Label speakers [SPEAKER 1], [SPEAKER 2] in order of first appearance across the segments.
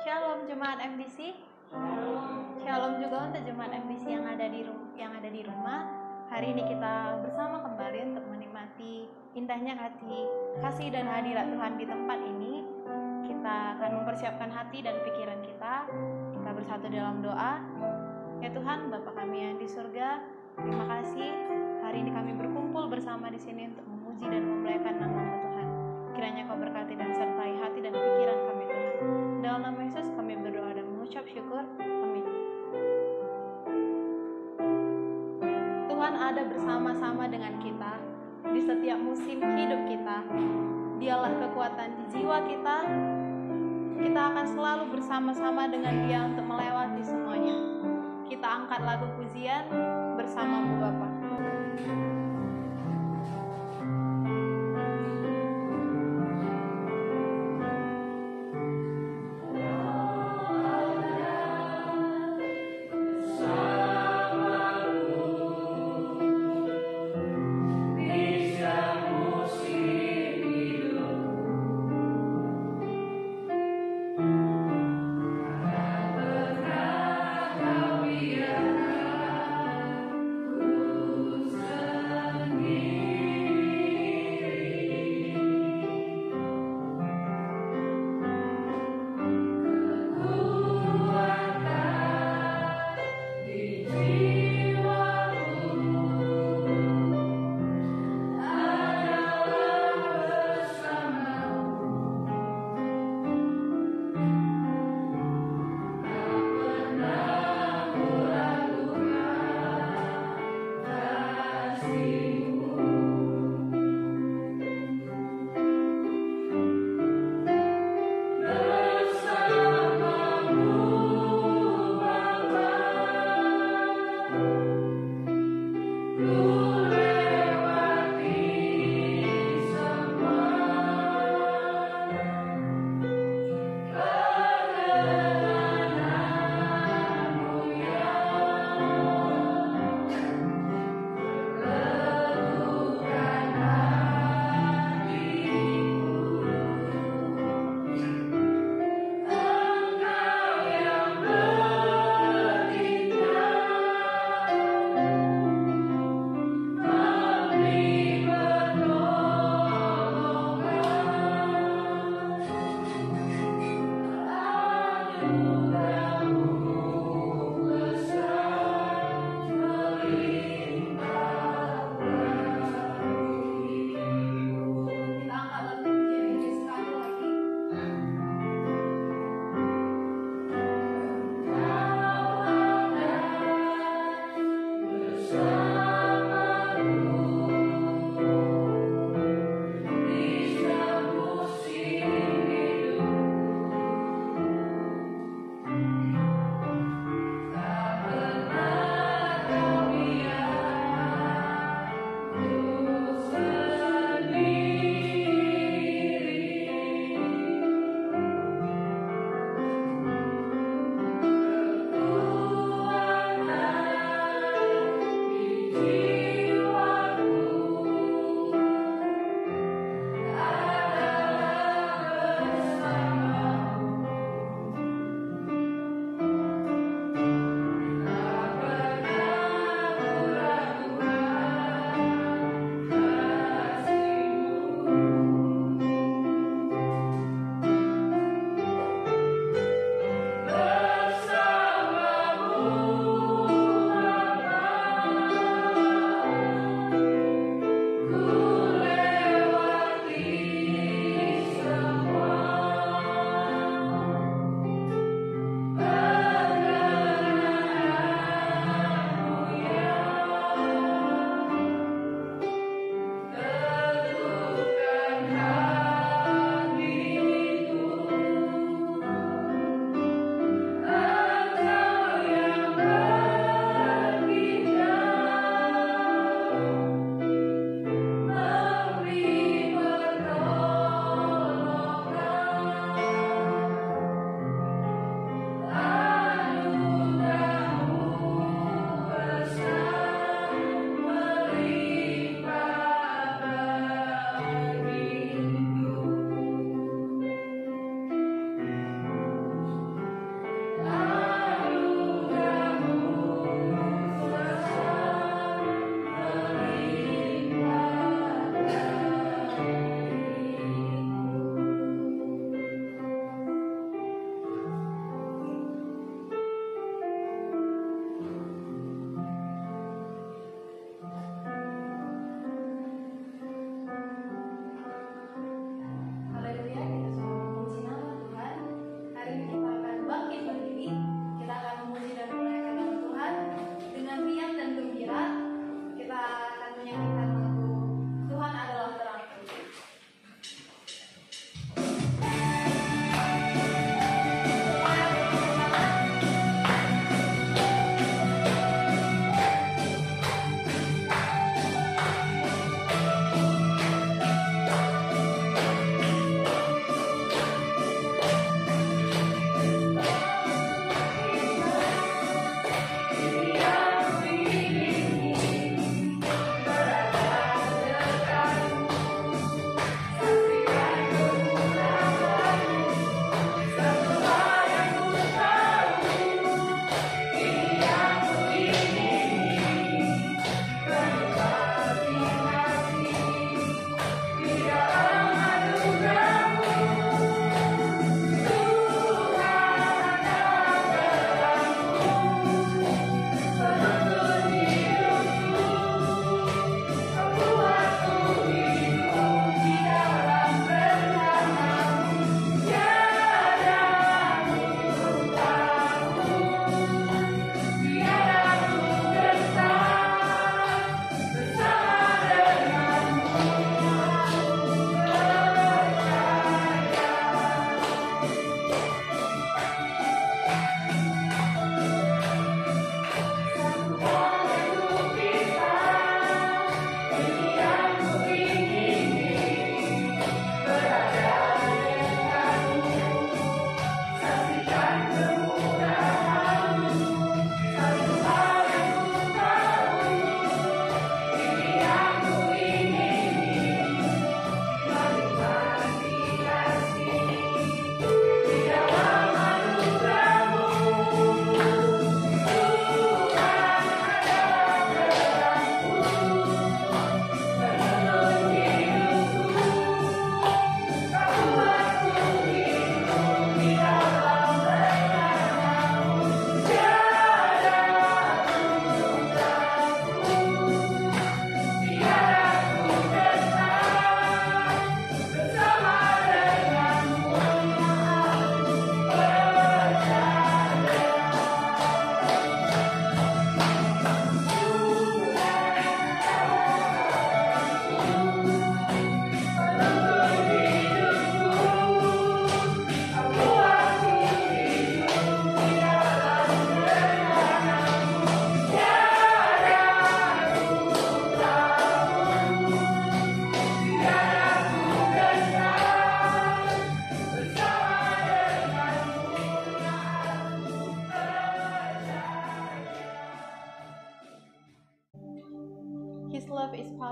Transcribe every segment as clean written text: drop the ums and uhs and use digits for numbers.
[SPEAKER 1] Shalom Jemaat MDC. Shalom juga untuk Jemaat MDC yang ada di rumah. Hari ini kita bersama kembali untuk menikmati indahnya kasih dan hadirat Tuhan di tempat ini. Kita akan mempersiapkan hati dan pikiran kita. Kita bersatu dalam doa. Ya Tuhan, Bapa kami yang di surga, terima kasih hari ini kami berkumpul bersama di sini untuk memuji dan memuliakan nama-Mu Tuhan. Kiranya Kau berkati dan sertai hati dan pikiran kami Tuhan. Dalam nama Yesus kami berdoa dan mengucap syukur. Amin. Tuhan ada bersama-sama dengan kita di setiap musim hidup kita. Dialah kekuatan di jiwa kita. Kita akan selalu bersama-sama dengan Dia untuk melewati semuanya. Kita angkat lagu pujian bersama-Mu Bapa.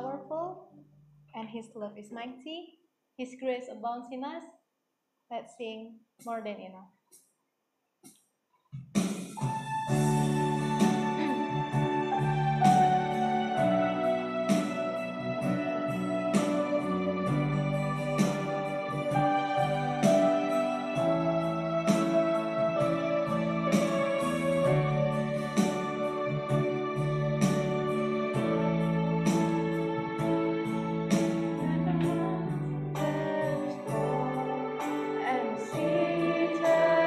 [SPEAKER 1] powerful, and His love is mighty. His grace abounds in us. Let's sing more than enough. And seated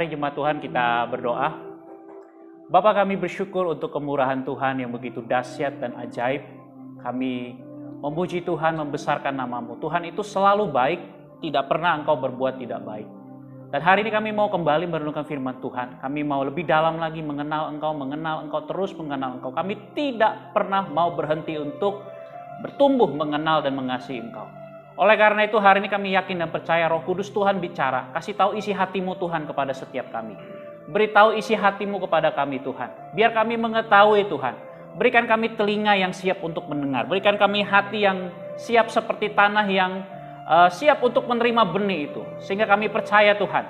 [SPEAKER 2] Mari jemaat Tuhan kita berdoa. Bapa, kami bersyukur untuk kemurahan Tuhan yang begitu dahsyat dan ajaib. Kami memuji Tuhan, membesarkan nama-Mu. Tuhan itu selalu baik, tidak pernah Engkau berbuat tidak baik. Dan hari ini kami mau kembali merenungkan firman Tuhan. Kami mau lebih dalam lagi mengenal Engkau, terus mengenal Engkau. Kami tidak pernah mau berhenti untuk bertumbuh mengenal dan mengasihi Engkau. Oleh karena itu hari ini kami yakin dan percaya Roh Kudus Tuhan bicara. Kasih tahu isi hati-Mu Tuhan kepada setiap kami. Beritahu isi hati-Mu kepada kami Tuhan. Biar kami mengetahui Tuhan. Berikan kami telinga yang siap untuk mendengar. Berikan kami hati yang siap seperti tanah yang siap untuk menerima benih itu. Sehingga kami percaya Tuhan.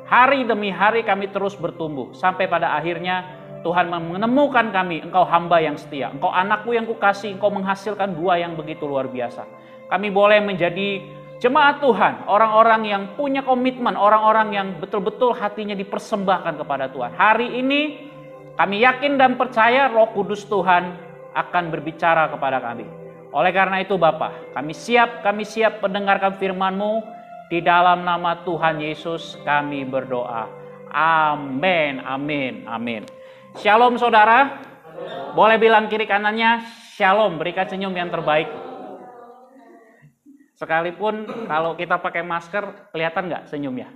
[SPEAKER 2] Hari demi hari kami terus bertumbuh. Sampai pada akhirnya Tuhan menemukan kami. Engkau hamba yang setia. Engkau anakku yang kukasih. Engkau menghasilkan buah yang begitu luar biasa. Kami boleh menjadi jemaat Tuhan, orang-orang yang punya komitmen, orang-orang yang betul-betul hatinya dipersembahkan kepada Tuhan. Hari ini kami yakin dan percaya Roh Kudus Tuhan akan berbicara kepada kami. Oleh karena itu Bapa, kami siap mendengarkan firman-Mu. Di dalam nama Tuhan Yesus kami berdoa. Amin, amin, amin. Shalom saudara. Boleh bilang kiri kanannya, shalom, berikan senyum yang terbaik. Sekalipun kalau kita pakai masker, kelihatan nggak senyumnya?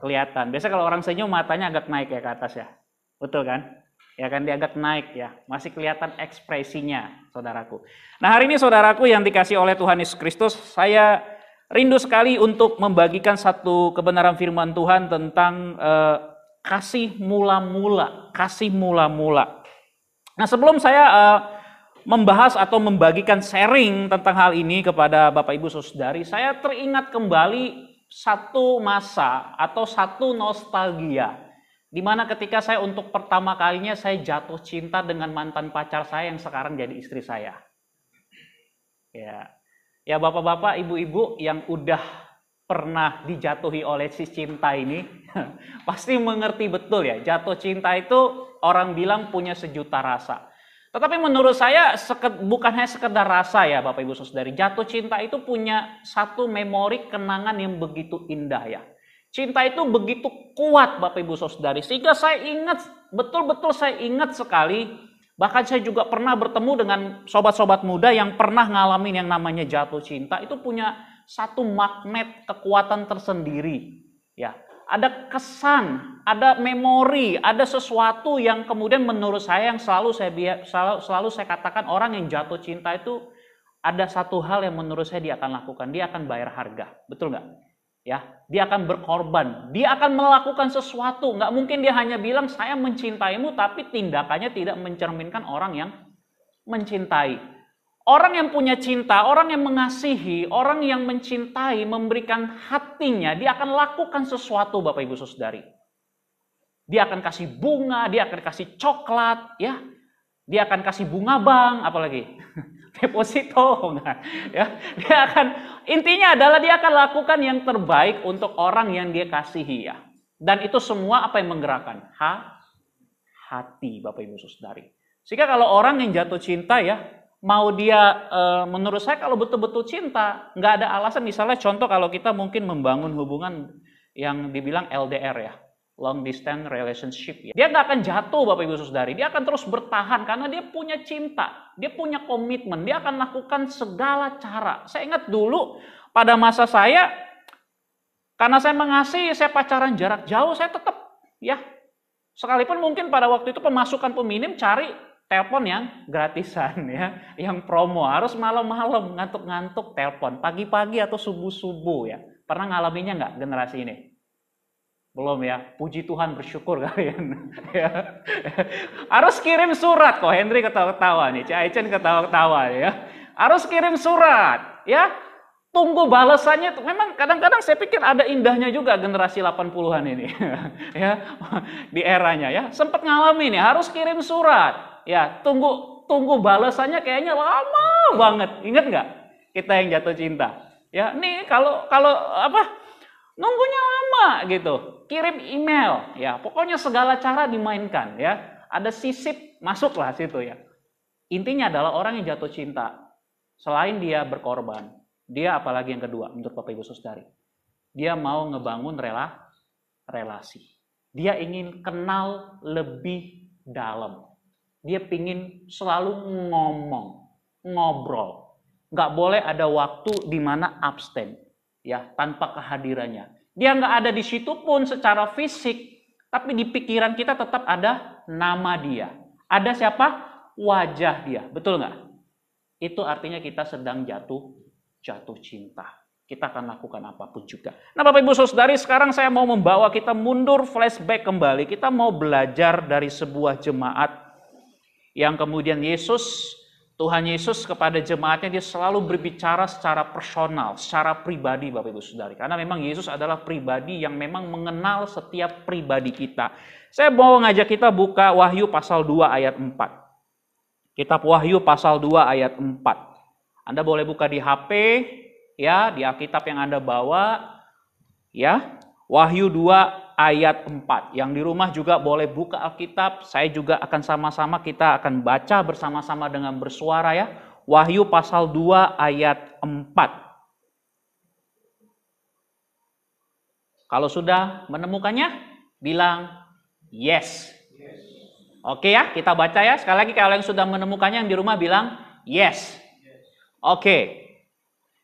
[SPEAKER 2] Kelihatan. Biasa kalau orang senyum matanya agak naik ya ke atas ya. Betul kan? Ya kan dia agak naik ya. Masih kelihatan ekspresinya saudaraku. Nah hari ini saudaraku yang dikasih oleh Tuhan Yesus Kristus, saya rindu sekali untuk membagikan satu kebenaran firman Tuhan tentang kasih mula-mula. Kasih mula-mula. Nah sebelum saya membahas atau membagikan sharing tentang hal ini kepada Bapak Ibu Saudari, saya teringat kembali satu masa atau satu nostalgia di mana ketika saya untuk pertama kalinya saya jatuh cinta dengan mantan pacar saya yang sekarang jadi istri saya. Ya Bapak-bapak, Ibu-ibu yang udah pernah dijatuhi oleh si cinta ini pasti mengerti betul ya, jatuh cinta itu orang bilang punya sejuta rasa. Tetapi menurut saya bukan hanya sekedar rasa ya Bapak Ibu Saudari. Jatuh cinta itu punya satu memori kenangan yang begitu indah ya. Cinta itu begitu kuat Bapak Ibu Saudari. Sehingga saya ingat, betul-betul saya ingat sekali. Bahkan saya juga pernah bertemu dengan sobat-sobat muda yang pernah ngalamin yang namanya jatuh cinta. Itu punya satu magnet kekuatan tersendiri ya. Ada kesan, ada memori, ada sesuatu yang kemudian menurut saya yang selalu saya katakan orang yang jatuh cinta itu ada satu hal yang menurut saya dia akan lakukan, dia akan bayar harga, betul nggak? Ya, dia akan berkorban, dia akan melakukan sesuatu. Nggak mungkin dia hanya bilang saya mencintaimu, tapi tindakannya tidak mencerminkan orang yang mencintai. Orang yang punya cinta, orang yang mengasihi, orang yang mencintai, memberikan hatinya, dia akan lakukan sesuatu Bapak Ibu Saudari. Dia akan kasih bunga, dia akan kasih coklat, ya. Dia akan kasih bunga bank, apalagi deposito, ya. Dia akan, intinya adalah dia akan lakukan yang terbaik untuk orang yang dia kasihi ya. Dan itu semua apa yang menggerakkan? Hati Bapak Ibu Saudari. Sehingga kalau orang yang jatuh cinta ya, mau dia menurut saya kalau betul-betul cinta, nggak ada alasan. Misalnya contoh kalau kita mungkin membangun hubungan yang dibilang LDR ya, long distance relationship ya. Dia nggak akan jatuh Bapak Ibu Saudari, dia akan terus bertahan karena dia punya cinta, dia punya komitmen, dia akan lakukan segala cara. Saya ingat dulu pada masa saya, karena saya mengasihi, saya pacaran jarak jauh, saya tetap ya, sekalipun mungkin pada waktu itu pemasukan peminim cari telepon yang gratisan ya, yang promo, harus malam-malam ngantuk-ngantuk telepon, pagi-pagi atau subuh-subuh ya. Pernah ngalaminnya nggak generasi ini? Belum ya, puji Tuhan bersyukur kalian. Ya. Harus kirim surat, kok Henry ketawa-ketawa nih, Cik Aichen ketawa-ketawa ya. Harus kirim surat ya. Tunggu balasannya, memang kadang-kadang saya pikir ada indahnya juga generasi 80-an ini. Ya, di eranya ya, sempat ngalamin ya, harus kirim surat. Ya, tunggu balasannya kayaknya lama banget. Ingat nggak kita yang jatuh cinta? Ya, nih kalau apa nunggunya lama gitu. Kirim email, ya pokoknya segala cara dimainkan ya. Ada sisip masuklah situ ya. Intinya adalah orang yang jatuh cinta, selain dia berkorban, dia apalagi yang kedua menurut Bapak Ibu Saudari, dia mau ngebangun relasi. Dia ingin kenal lebih dalam. Dia ingin selalu ngomong, ngobrol. Nggak boleh ada waktu di mana abstain, ya, tanpa kehadirannya. Dia nggak ada di situ pun secara fisik, tapi di pikiran kita tetap ada nama dia. Ada siapa? Wajah dia. Betul nggak? Itu artinya kita sedang jatuh cinta. Kita akan lakukan apapun juga. Nah, Bapak Ibu Saudari, sekarang saya mau membawa kita mundur flashback kembali. Kita mau belajar dari sebuah jemaat yang kemudian Tuhan Yesus kepada jemaatnya dia selalu berbicara secara personal, secara pribadi, Bapak Ibu Saudari. Karena memang Yesus adalah pribadi yang memang mengenal setiap pribadi kita. Saya mau ngajak kita buka Wahyu pasal 2 ayat 4. Kitab Wahyu pasal 2 ayat 4. Anda boleh buka di HP, ya, di Alkitab yang Anda bawa, ya. Wahyu 2 ayat 4. Yang di rumah juga boleh buka Alkitab. Saya juga akan sama-sama kita akan baca bersama-sama dengan bersuara, ya. Wahyu pasal 2 ayat 4. Kalau sudah menemukannya, bilang yes. Oke ya, kita baca ya. Sekali lagi kalau yang sudah menemukannya yang di rumah bilang yes. Oke.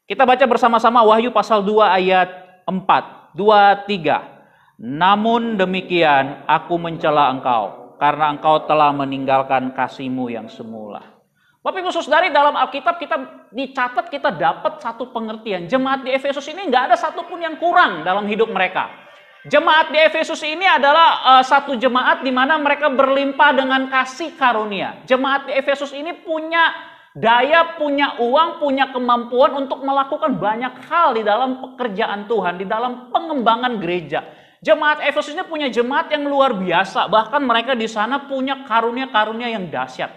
[SPEAKER 2] Kita baca bersama-sama Wahyu pasal 2 ayat 4. 2, 3. Namun demikian aku mencela engkau, karena engkau telah meninggalkan kasihmu yang semula. Bapak Ibu Saudari, dalam Alkitab kita dicatat, kita dapat satu pengertian. Jemaat di Efesus ini nggak ada satupun yang kurang dalam hidup mereka. Jemaat di Efesus ini adalah satu jemaat di mana mereka berlimpah dengan kasih karunia. Jemaat di Efesus ini punya daya, punya uang, punya kemampuan untuk melakukan banyak hal di dalam pekerjaan Tuhan, di dalam pengembangan gereja. Jemaat Efesus ini punya jemaat yang luar biasa, bahkan mereka di sana punya karunia-karunia yang dahsyat.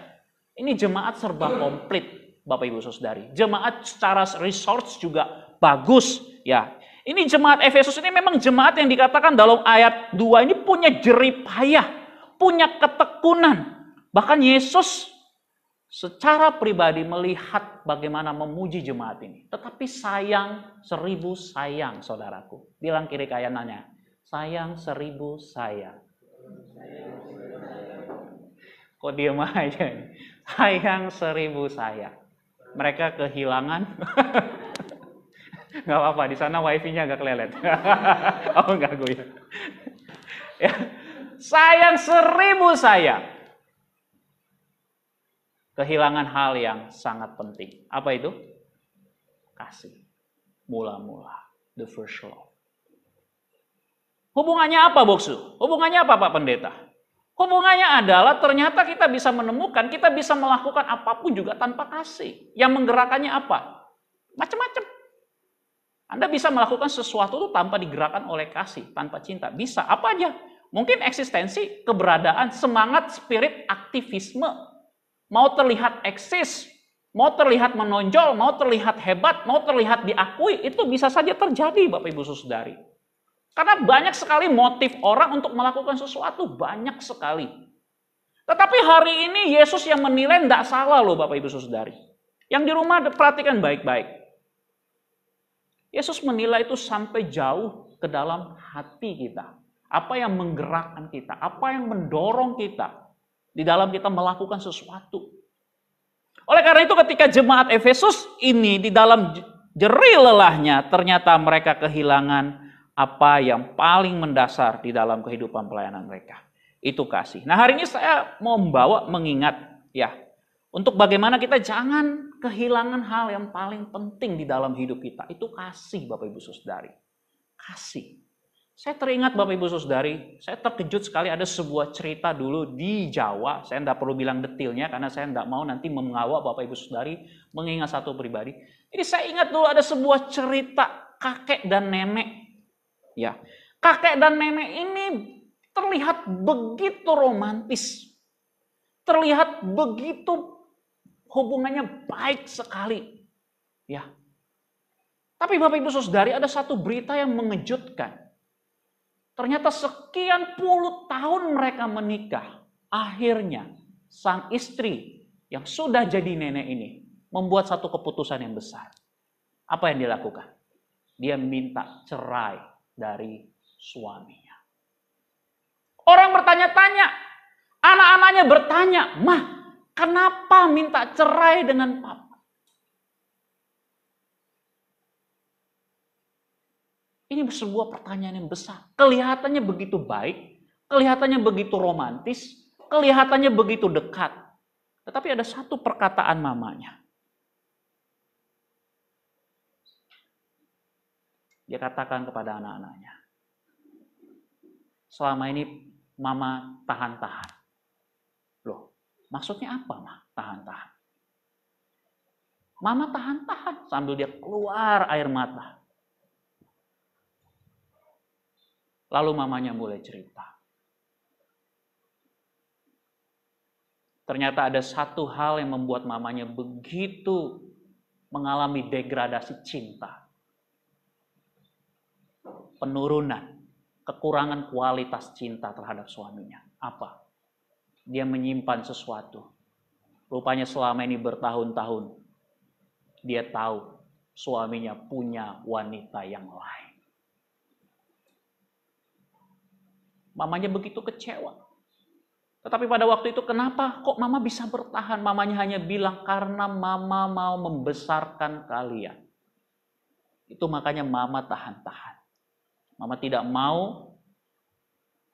[SPEAKER 2] Ini jemaat serba komplit, Bapak Ibu Saudari. Jemaat secara resource juga bagus, ya. Ini jemaat Efesus ini memang jemaat yang dikatakan dalam ayat 2 ini punya jerih payah, punya ketekunan. Bahkan Yesus secara pribadi melihat bagaimana memuji jemaat ini. Tetapi sayang 1000 sayang, saudaraku. Bilang kiri kanannya, sayang 1000 sayang. Kok diem aja? Sayang 1000 sayang. Mereka kehilangan. Gak apa-apa, di sana wifi-nya agak kelelet. Oh enggak, gue ya. Sayang 1000 sayang. Kehilangan hal yang sangat penting. Apa itu? Kasih. Mula-mula. The first love. Hubungannya apa, Boksu? Hubungannya apa, Pak Pendeta? Hubungannya adalah ternyata kita bisa menemukan, kita bisa melakukan apapun juga tanpa kasih. Yang menggerakkannya apa? Macam-macam. Anda bisa melakukan sesuatu itu tanpa digerakkan oleh kasih, tanpa cinta. Bisa, apa aja. Mungkin eksistensi, keberadaan, semangat, spirit, aktivisme. Mau terlihat eksis, mau terlihat menonjol, mau terlihat hebat, mau terlihat diakui, itu bisa saja terjadi, Bapak Ibu Saudari. Karena banyak sekali motif orang untuk melakukan sesuatu, banyak sekali. Tetapi hari ini Yesus yang menilai tidak salah loh, Bapak Ibu Saudari. Yang di rumah perhatikan baik-baik. Yesus menilai itu sampai jauh ke dalam hati kita. Apa yang menggerakkan kita, apa yang mendorong kita di dalam kita melakukan sesuatu. Oleh karena itu ketika jemaat Efesus ini di dalam jerih lelahnya, ternyata mereka kehilangan apa yang paling mendasar di dalam kehidupan pelayanan mereka. Itu kasih. Nah, hari ini saya mau membawa mengingat ya, untuk bagaimana kita jangan kehilangan hal yang paling penting di dalam hidup kita. Itu kasih, Bapak Ibu Saudari. Kasih. Saya teringat, Bapak Ibu Saudari, saya terkejut sekali ada sebuah cerita dulu di Jawa. Saya tidak perlu bilang detailnya karena saya tidak mau nanti mengawak Bapak Ibu Saudari mengingat satu pribadi. Jadi saya ingat dulu ada sebuah cerita kakek dan nenek. Ya, kakek dan nenek ini terlihat begitu romantis. Terlihat begitu hubungannya baik sekali. Ya. Tapi Bapak Ibu Saudari, ada satu berita yang mengejutkan. Ternyata sekian puluh tahun mereka menikah. Akhirnya sang istri yang sudah jadi nenek ini membuat satu keputusan yang besar. Apa yang dilakukan? Dia minta cerai dari suaminya. bertanya-tanya. Anak-anaknya bertanya, "Mah, kenapa minta cerai dengan papa?" Ini sebuah pertanyaan yang besar. Kelihatannya begitu baik, kelihatannya begitu romantis, kelihatannya begitu dekat. Tetapi ada satu perkataan mamanya. Dia katakan kepada anak-anaknya, "Selama ini mama tahan-tahan." Loh, maksudnya apa, Mah? Tahan-tahan. Mama tahan-tahan sambil dia keluar air mata. Lalu mamanya mulai cerita. Ternyata ada satu hal yang membuat mamanya begitu mengalami degradasi cinta. Penurunan, kekurangan kualitas cinta terhadap suaminya. Apa? Dia menyimpan sesuatu. Rupanya selama ini bertahun-tahun dia tahu suaminya punya wanita yang lain. Mamanya begitu kecewa. Tetapi pada waktu itu kenapa kok mama bisa bertahan? Mamanya hanya bilang karena mama mau membesarkan kalian. Itu makanya mama tahan-tahan. Mama tidak mau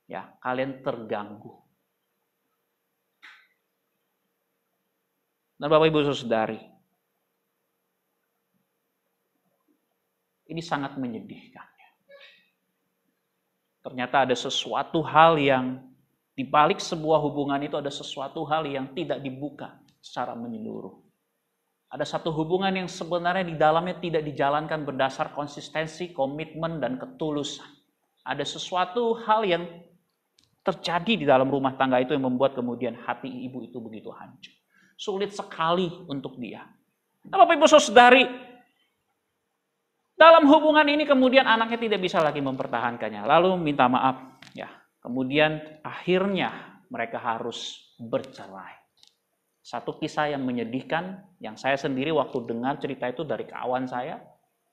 [SPEAKER 2] ya kalian terganggu. Dan Bapak Ibu Saudari, ini sangat menyedihkan. Ternyata ada sesuatu hal yang di balik sebuah hubungan itu ada sesuatu hal yang tidak dibuka secara menyeluruh. Ada satu hubungan yang sebenarnya di dalamnya tidak dijalankan berdasar konsistensi, komitmen, dan ketulusan. Ada sesuatu hal yang terjadi di dalam rumah tangga itu yang membuat kemudian hati ibu itu begitu hancur. Sulit sekali untuk dia. Nah, Bapak Ibu Saudari, dalam hubungan ini kemudian anaknya tidak bisa lagi mempertahankannya. Lalu minta maaf. Ya, kemudian akhirnya mereka harus bercerai. Satu kisah yang menyedihkan, yang saya sendiri waktu dengar cerita itu dari kawan saya,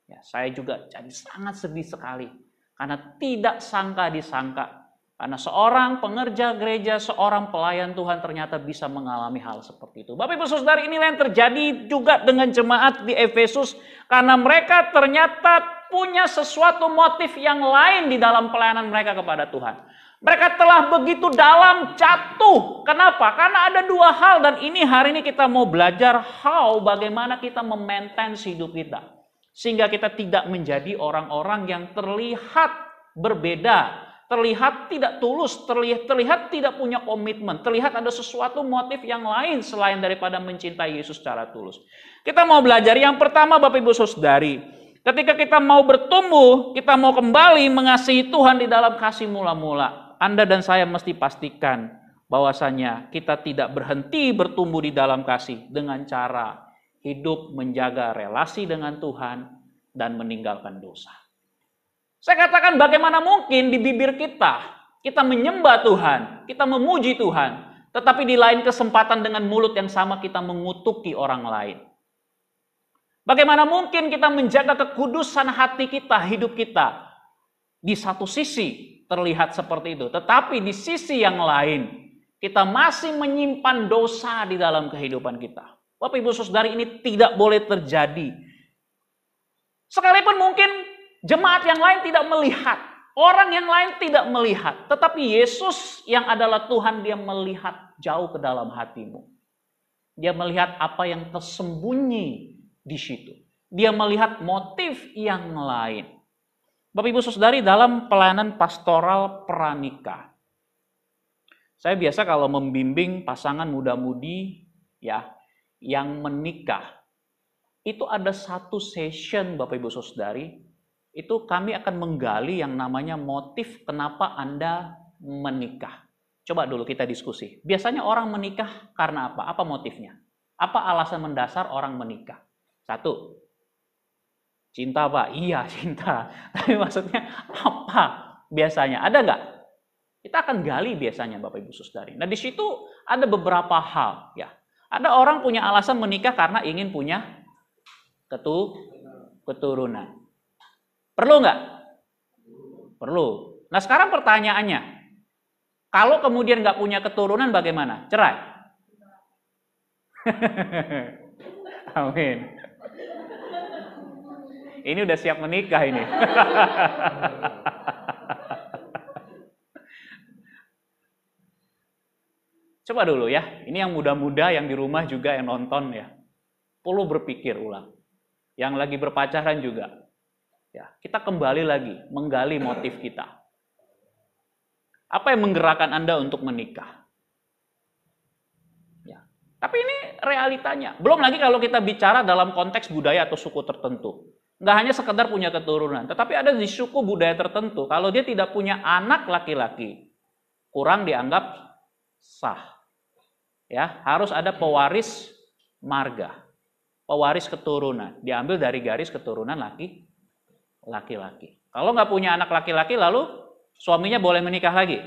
[SPEAKER 2] ya, saya juga jadi sangat sedih sekali. Karena tidak sangka disangka. Karena seorang pengerja gereja, seorang pelayan Tuhan ternyata bisa mengalami hal seperti itu. Bapak Ibu Saudara, inilah yang terjadi juga dengan jemaat di Efesus. Karena mereka ternyata punya sesuatu motif yang lain di dalam pelayanan mereka kepada Tuhan. Mereka telah begitu dalam jatuh. Kenapa? Karena ada dua hal dan ini hari ini kita mau belajar bagaimana kita memaintain hidup kita. Sehingga kita tidak menjadi orang-orang yang terlihat berbeda. Terlihat tidak tulus, terlihat tidak punya komitmen, terlihat ada sesuatu motif yang lain selain daripada mencintai Yesus secara tulus. Kita mau belajar yang pertama Bapak Ibu Saudari, ketika kita mau bertumbuh, kita mau kembali mengasihi Tuhan di dalam kasih mula-mula, Anda dan saya mesti pastikan bahwasanya kita tidak berhenti bertumbuh di dalam kasih dengan cara hidup menjaga relasi dengan Tuhan dan meninggalkan dosa. Saya katakan bagaimana mungkin di bibir kita menyembah Tuhan, kita memuji Tuhan, tetapi di lain kesempatan dengan mulut yang sama kita mengutuki orang lain. Bagaimana mungkin kita menjaga kekudusan hati kita, hidup kita, di satu sisi terlihat seperti itu, tetapi di sisi yang lain kita masih menyimpan dosa di dalam kehidupan kita. Bapak Ibu Saudari, ini tidak boleh terjadi. Sekalipun mungkin jemaat yang lain tidak melihat, orang yang lain tidak melihat, tetapi Yesus yang adalah Tuhan, dia melihat jauh ke dalam hatimu. Dia melihat apa yang tersembunyi di situ. Dia melihat motif yang lain. Bapak Ibu Saudari, dalam pelayanan pastoral pranikah, saya biasa kalau membimbing pasangan muda-mudi ya yang menikah, itu ada satu session Bapak Ibu Saudari, itu kami akan menggali yang namanya motif kenapa Anda menikah. Coba dulu kita diskusi. Biasanya orang menikah karena apa? Apa motifnya? Apa alasan mendasar orang menikah? Satu, cinta Pak? Iya cinta. Tapi maksudnya apa biasanya? Ada nggak? Kita akan gali biasanya Bapak Ibu Saudari. Nah di situ ada beberapa hal. Ya. Ada orang punya alasan menikah karena ingin punya keturunan. Perlu nggak? Perlu. Nah sekarang pertanyaannya, Kalau kemudian nggak punya keturunan bagaimana? Cerai. Amin. Ini udah siap menikah ini. Coba dulu ya, ini yang muda-muda yang di rumah juga yang nonton ya, perlu berpikir ulang. Yang lagi berpacaran juga, ya kita kembali lagi menggali motif kita. Apa yang menggerakkan Anda untuk menikah? Ya, tapi ini realitanya. Belum lagi kalau kita bicara dalam konteks budaya atau suku tertentu. Nggak hanya sekedar punya keturunan, tetapi ada di suku budaya tertentu, kalau dia tidak punya anak laki-laki, kurang dianggap sah. Ya, harus ada pewaris marga, pewaris keturunan, diambil dari garis keturunan laki-laki. Kalau nggak punya anak laki-laki, lalu suaminya boleh menikah lagi?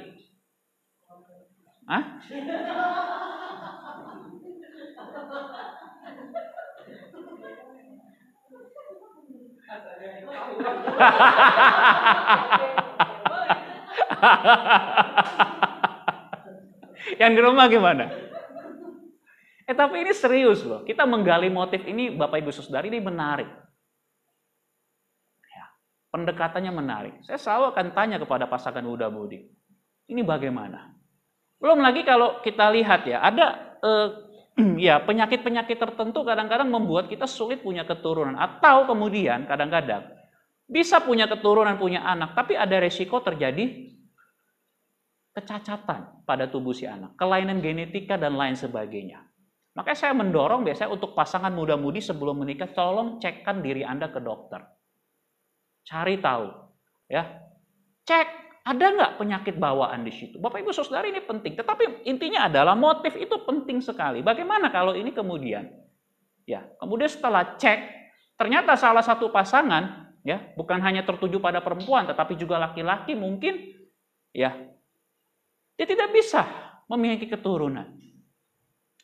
[SPEAKER 2] Hah? Yang di rumah gimana? Tapi ini serius loh. Kita menggali motif ini, Bapak Ibu Saudari, ini menarik. Ya, pendekatannya menarik. Saya selalu akan tanya kepada pasangan muda-mudi, ini bagaimana? Belum lagi kalau kita lihat ya, ada ya penyakit-penyakit tertentu kadang-kadang membuat kita sulit punya keturunan. Atau kemudian kadang-kadang bisa punya keturunan, punya anak, tapi ada resiko terjadi kecacatan pada tubuh si anak, kelainan genetika dan lain sebagainya. Makanya saya mendorong biasanya untuk pasangan muda-mudi sebelum menikah, tolong cekkan diri Anda ke dokter. Cari tahu, ya. Cek, ada nggak penyakit bawaan di situ? Bapak Ibu Saudari, ini penting. Tetapi intinya adalah motif itu penting sekali. Bagaimana kalau ini kemudian, ya, kemudian setelah cek, ternyata salah satu pasangan, ya, bukan hanya tertuju pada perempuan, tetapi juga laki-laki mungkin, ya, dia tidak bisa memiliki keturunan.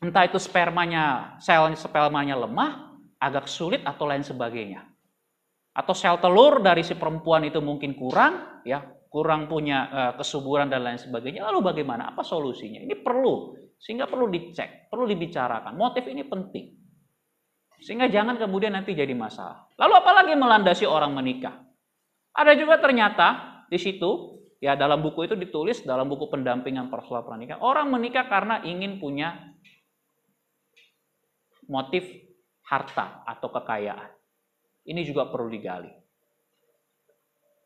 [SPEAKER 2] Entah itu spermanya lemah, agak sulit atau lain sebagainya. Atau sel telur dari si perempuan itu mungkin kurang, ya, kurang punya kesuburan dan lain sebagainya. Lalu bagaimana? Apa solusinya? Ini perlu, sehingga perlu dicek, perlu dibicarakan. Motif ini penting. Sehingga jangan kemudian nanti jadi masalah. Lalu apalagi melandasi orang menikah? Ada juga ternyata di situ, ya, dalam buku itu ditulis, dalam buku pendampingan persoalan pernikahan, orang menikah karena ingin punya motif harta atau kekayaan. Ini juga perlu digali.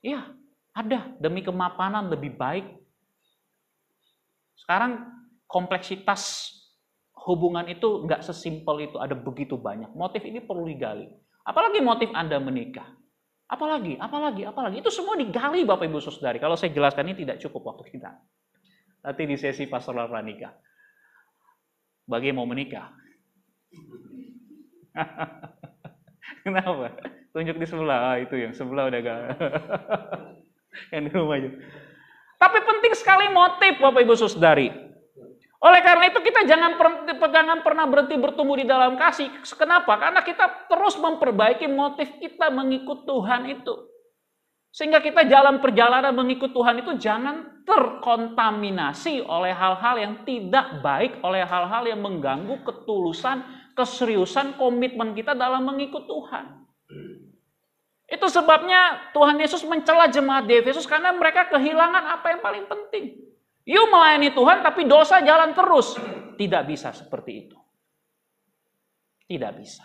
[SPEAKER 2] Iya, ada demi kemapanan lebih baik. Sekarang kompleksitas hubungan itu nggak sesimpel itu, ada begitu banyak. Motif ini perlu digali. Apalagi motif Anda menikah. Apalagi. Itu semua digali Bapak Ibu Saudari. Kalau saya jelaskan ini tidak cukup waktu kita. Nanti di sesi pastoral pranikah. Bagi yang mau menikah. Kenapa? Tunjuk di sebelah. Itu yang sebelah udah gak. Yang di rumah aja. Tapi penting sekali motif Bapak Ibu Saudari. Oleh karena itu kita jangan pernah berhenti bertumbuh di dalam kasih. Kenapa? Karena kita terus memperbaiki motif kita mengikut Tuhan itu. Sehingga kita jalan perjalanan mengikut Tuhan itu jangan terkontaminasi oleh hal-hal yang tidak baik, oleh hal-hal yang mengganggu ketulusan, keseriusan, komitmen kita dalam mengikut Tuhan. Itu sebabnya Tuhan Yesus mencela jemaat di Efesus karena mereka kehilangan apa yang paling penting. You melayani Tuhan tapi dosa jalan terus. Tidak bisa seperti itu. Tidak bisa.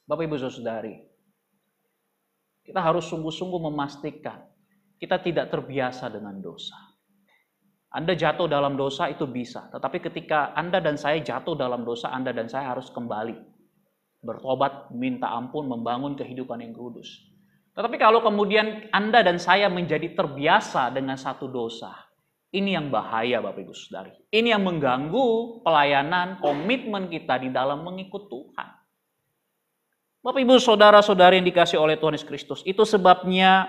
[SPEAKER 2] Bapak Ibu Saudari, kita harus sungguh-sungguh memastikan kita tidak terbiasa dengan dosa. Anda jatuh dalam dosa itu bisa, tetapi ketika Anda dan saya jatuh dalam dosa, Anda dan saya harus kembali bertobat, minta ampun, membangun kehidupan yang kudus. Tetapi kalau kemudian Anda dan saya menjadi terbiasa dengan satu dosa, ini yang bahaya Bapak Ibu Saudari. Ini yang mengganggu pelayanan, komitmen kita di dalam mengikut Tuhan. Bapak Ibu Saudara-saudari yang dikasih oleh Tuhan Yesus Kristus, itu sebabnya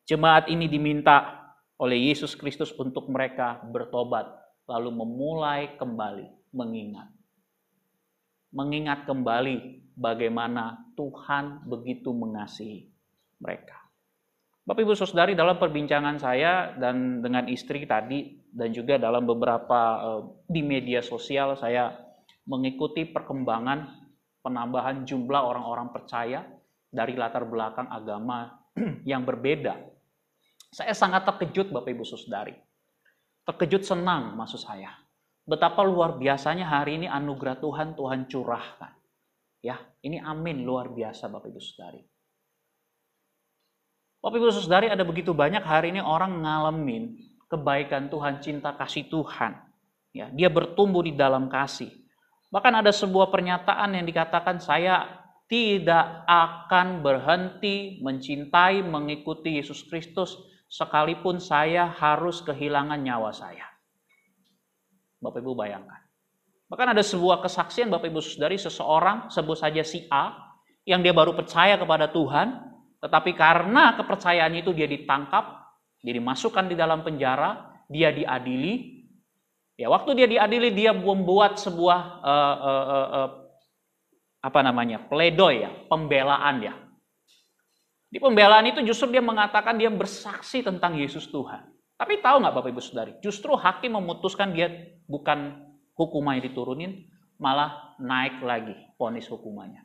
[SPEAKER 2] jemaat ini diminta oleh Yesus Kristus untuk mereka bertobat, lalu memulai kembali mengingat. Mengingat kembali bagaimana Tuhan begitu mengasihi mereka. Bapak Ibu Saudari, dalam perbincangan saya dan dengan istri tadi, dan juga dalam beberapa di media sosial saya mengikuti perkembangan penambahan jumlah orang-orang percaya dari latar belakang agama yang berbeda. Saya sangat terkejut Bapak Ibu Saudari. Terkejut senang maksud saya. Betapa luar biasanya hari ini anugerah Tuhan curahkan. Ya, ini amin luar biasa Bapak Ibu Saudari. Bapak Ibu Saudari, ada begitu banyak hari ini orang ngalamin kebaikan Tuhan, cinta kasih Tuhan. Ya, dia bertumbuh di dalam kasih. Bahkan ada sebuah pernyataan yang dikatakan, saya tidak akan berhenti mencintai, mengikuti Yesus Kristus sekalipun saya harus kehilangan nyawa saya. Bapak Ibu bayangkan. Bahkan ada sebuah kesaksian Bapak Ibu Saudari, seseorang, sebut saja si A, yang dia baru percaya kepada Tuhan, tetapi karena kepercayaannya itu dia ditangkap, dia dimasukkan di dalam penjara, dia diadili. Ya, waktu dia diadili, dia membuat sebuah pledoi ya, pembelaan ya. Di pembelaan itu justru dia mengatakan dia bersaksi tentang Yesus Tuhan. Tapi tahu nggak Bapak Ibu Saudari, justru hakim memutuskan dia bukan hukumannya diturunin, malah naik lagi vonis hukumannya.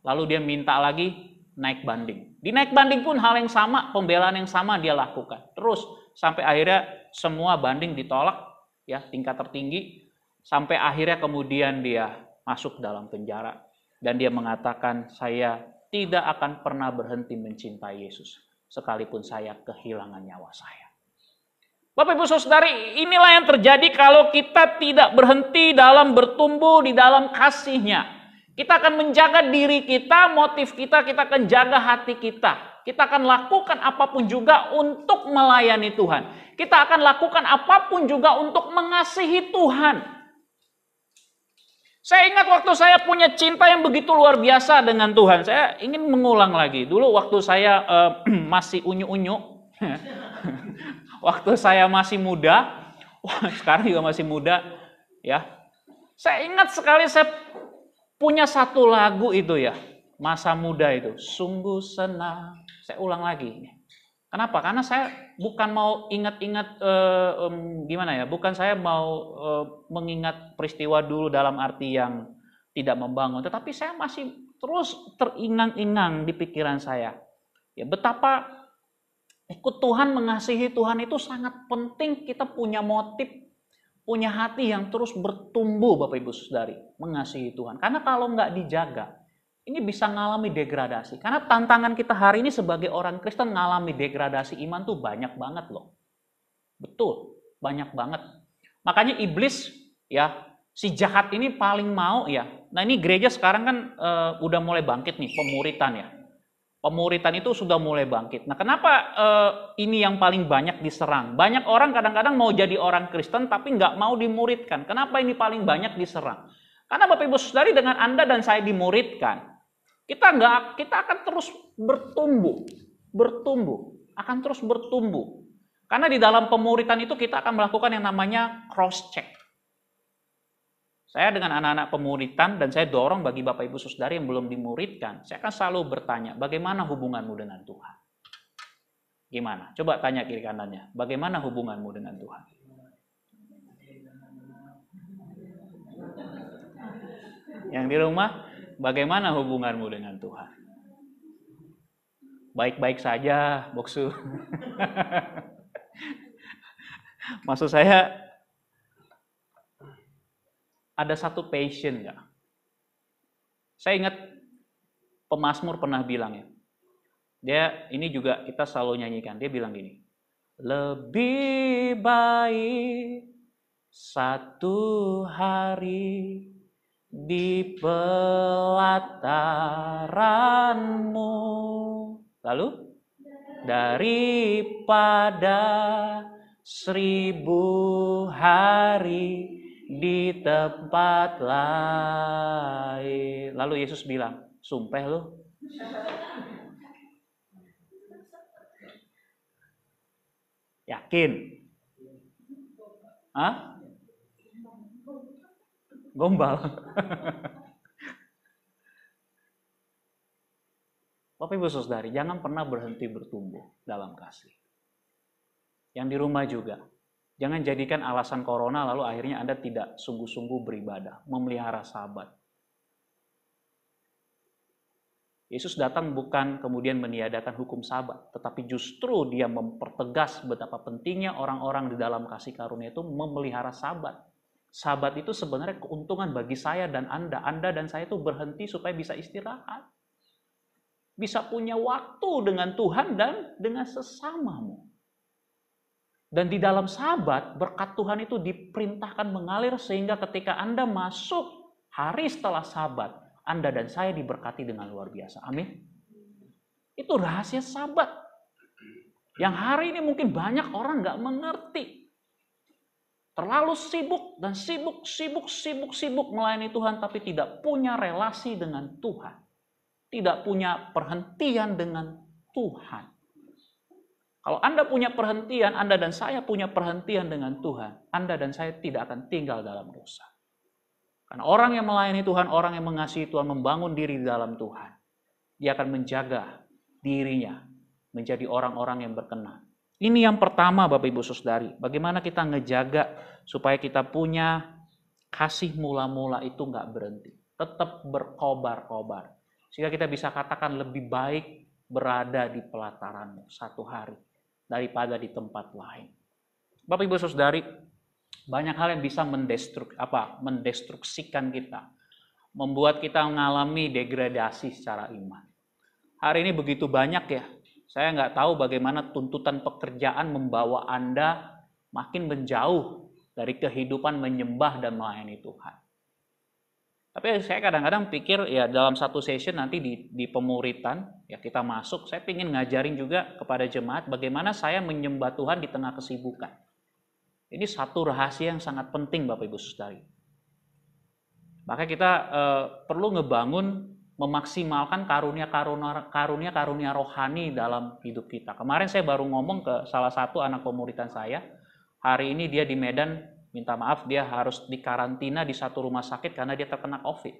[SPEAKER 2] Lalu dia minta lagi naik banding. Di naik banding pun hal yang sama, pembelaan yang sama dia lakukan. Terus sampai akhirnya semua banding ditolak ya, tingkat tertinggi, sampai akhirnya kemudian dia masuk dalam penjara dan dia mengatakan, saya tidak akan pernah berhenti mencintai Yesus sekalipun saya kehilangan nyawa saya. Bapak Ibu Saudari, inilah yang terjadi kalau kita tidak berhenti dalam bertumbuh di dalam kasih-Nya. Kita akan menjaga diri kita, motif kita akan jaga hati kita. Kita akan lakukan apapun juga untuk melayani Tuhan. Kita akan lakukan apapun juga untuk mengasihi Tuhan. Saya ingat waktu saya punya cinta yang begitu luar biasa dengan Tuhan. Saya ingin mengulang lagi. Dulu waktu saya masih unyu-unyu, waktu saya masih muda, sekarang juga masih muda, ya. Saya ingat sekali saya punya satu lagu itu ya, masa muda itu, sungguh senang. Saya ulang lagi. Kenapa? Karena saya bukan mau ingat-ingat bukan saya mau mengingat peristiwa dulu dalam arti yang tidak membangun, tetapi saya masih terus teringang-ingang di pikiran saya. Ya, betapa ikut Tuhan, mengasihi Tuhan itu sangat penting. Kita punya motif, punya hati yang terus bertumbuh Bapak Ibu Saudari, mengasihi Tuhan. Karena kalau nggak dijaga, ini bisa ngalami degradasi. Karena tantangan kita hari ini sebagai orang Kristen ngalami degradasi iman tuh banyak banget loh. Betul, banyak banget. Makanya iblis ya, si jahat ini paling mau ya. Nah ini gereja sekarang kan udah mulai bangkit nih, pemuritan ya. Pemuritan itu sudah mulai bangkit. Nah kenapa ini yang paling banyak diserang? Banyak orang kadang-kadang mau jadi orang Kristen tapi nggak mau dimuridkan. Kenapa ini paling banyak diserang? Karena Bapak Ibu Saudari, dengan Anda dan saya dimuridkan, kita akan terus bertumbuh, akan terus bertumbuh. Karena di dalam pemuritan itu kita akan melakukan yang namanya cross check. Saya dengan anak-anak pemuritan dan saya dorong bagi Bapak Ibu Saudari yang belum dimuridkan, saya akan selalu bertanya, bagaimana hubunganmu dengan Tuhan? Gimana? Coba tanya kiri kanannya, bagaimana hubunganmu dengan Tuhan? Yang di rumah, bagaimana hubunganmu dengan Tuhan? Baik-baik saja, Boksu. Maksud saya, ada satu passion nggak? Saya ingat pemazmur pernah bilang ya. Dia ini juga kita selalu nyanyikan. Dia bilang gini, lebih baik satu hari di pelataranmu, lalu daripada 1000 hari di tempat lain. Lalu Yesus bilang, sumpah lu. Yakin? Hah? Gombal. Bapak Ibu Saudari, jangan pernah berhenti bertumbuh dalam kasih. Yang di rumah juga. Jangan jadikan alasan corona lalu akhirnya Anda tidak sungguh-sungguh beribadah, memelihara sabat. Yesus datang bukan kemudian meniadakan hukum sabat, tetapi justru dia mempertegas betapa pentingnya orang-orang di dalam kasih karunia itu memelihara sabat. Sabat itu sebenarnya keuntungan bagi saya dan Anda. Anda dan saya itu berhenti supaya bisa istirahat. Bisa punya waktu dengan Tuhan dan dengan sesamamu. Dan di dalam sabat, berkat Tuhan itu diperintahkan mengalir sehingga ketika Anda masuk hari setelah sabat, Anda dan saya diberkati dengan luar biasa. Amin. Itu rahasia sabat. Yang hari ini mungkin banyak orang nggak mengerti. Terlalu sibuk dan sibuk melayani Tuhan, tapi tidak punya relasi dengan Tuhan. Tidak punya perhentian dengan Tuhan. Kalau Anda punya perhentian, Anda dan saya punya perhentian dengan Tuhan, Anda dan saya tidak akan tinggal dalam dosa. Karena orang yang melayani Tuhan, orang yang mengasihi Tuhan, membangun diri di dalam Tuhan, dia akan menjaga dirinya menjadi orang-orang yang berkenan. Ini yang pertama Bapak Ibu Saudari, bagaimana kita ngejaga supaya kita punya kasih mula-mula itu nggak berhenti. Tetap berkobar-kobar. Sehingga kita bisa katakan lebih baik berada di pelataranmu satu hari daripada di tempat lain. Bapak Ibu Saudari, banyak hal yang bisa mendestruksikan kita. Membuat kita mengalami degradasi secara iman. Hari ini begitu banyak ya. Saya nggak tahu bagaimana tuntutan pekerjaan membawa Anda makin menjauh dari kehidupan menyembah dan melayani Tuhan. Tapi saya kadang-kadang pikir ya dalam satu session nanti di pemuritan ya kita masuk, saya ingin ngajarin juga kepada jemaat bagaimana saya menyembah Tuhan di tengah kesibukan. Ini satu rahasia yang sangat penting Bapak Ibu Saudari. Maka kita perlu ngebangun memaksimalkan karunia rohani dalam hidup kita. Kemarin saya baru ngomong ke salah satu anak pemuritan saya. Hari ini dia di Medan, minta maaf dia harus dikarantina di satu rumah sakit karena dia terkena COVID.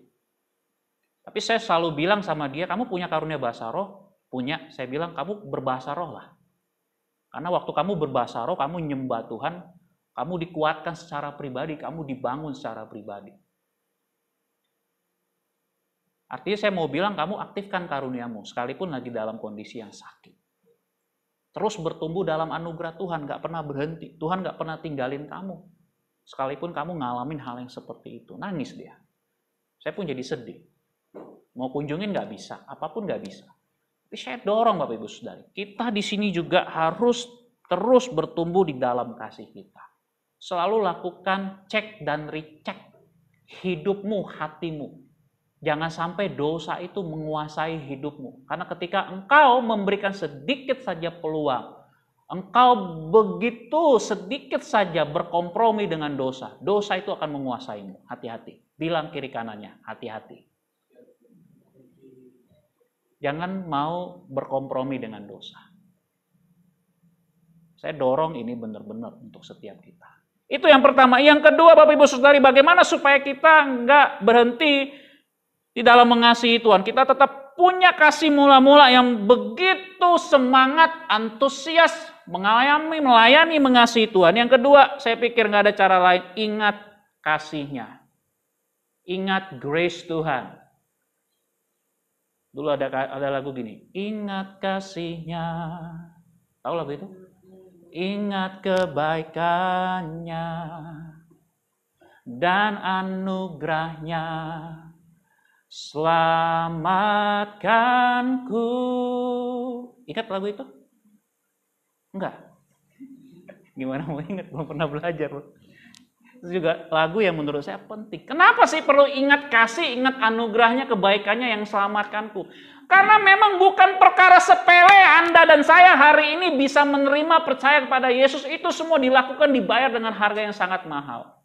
[SPEAKER 2] Tapi saya selalu bilang sama dia, kamu punya karunia bahasa roh? Punya. Saya bilang, kamu berbahasa roh lah. Karena waktu kamu berbahasa roh, kamu nyembah Tuhan, kamu dikuatkan secara pribadi, kamu dibangun secara pribadi. Artinya saya mau bilang kamu aktifkan karuniamu sekalipun lagi dalam kondisi yang sakit. Terus bertumbuh dalam anugerah Tuhan, gak pernah berhenti. Tuhan gak pernah tinggalin kamu. Sekalipun kamu ngalamin hal yang seperti itu. Nangis dia. Saya pun jadi sedih. Mau kunjungin gak bisa, apapun gak bisa. Tapi saya dorong Bapak Ibu Saudari. Kita di sini juga harus terus bertumbuh di dalam kasih kita. Selalu lakukan cek dan recheck hidupmu, hatimu. Jangan sampai dosa itu menguasai hidupmu. Karena ketika engkau memberikan sedikit saja peluang, engkau begitu sedikit saja berkompromi dengan dosa, dosa itu akan menguasaimu. Hati-hati. Bilang kiri kanannya, hati-hati. Jangan mau berkompromi dengan dosa. Saya dorong ini benar-benar untuk setiap kita. Itu yang pertama. Yang kedua Bapak Ibu Saudari, bagaimana supaya kita nggak berhenti di dalam mengasihi Tuhan. Kita tetap punya kasih mula-mula yang begitu semangat, antusias, melayani, mengasihi Tuhan. Yang kedua, saya pikir nggak ada cara lain. Ingat kasihnya. Ingat grace Tuhan. Dulu ada lagu gini. Ingat kasihnya. Tahu lagu itu? Ingat kebaikannya dan anugerahnya. Selamatkanku. Ingat lagu itu? Enggak. Gimana mau ingat? Belum pernah belajar. Itu juga lagu yang menurut saya penting. Kenapa sih perlu ingat kasih, ingat anugerahnya, kebaikannya yang selamatkanku? Karena memang bukan perkara sepele Anda dan saya hari ini bisa menerima percaya kepada Yesus. Itu semua dilakukan, dibayar dengan harga yang sangat mahal.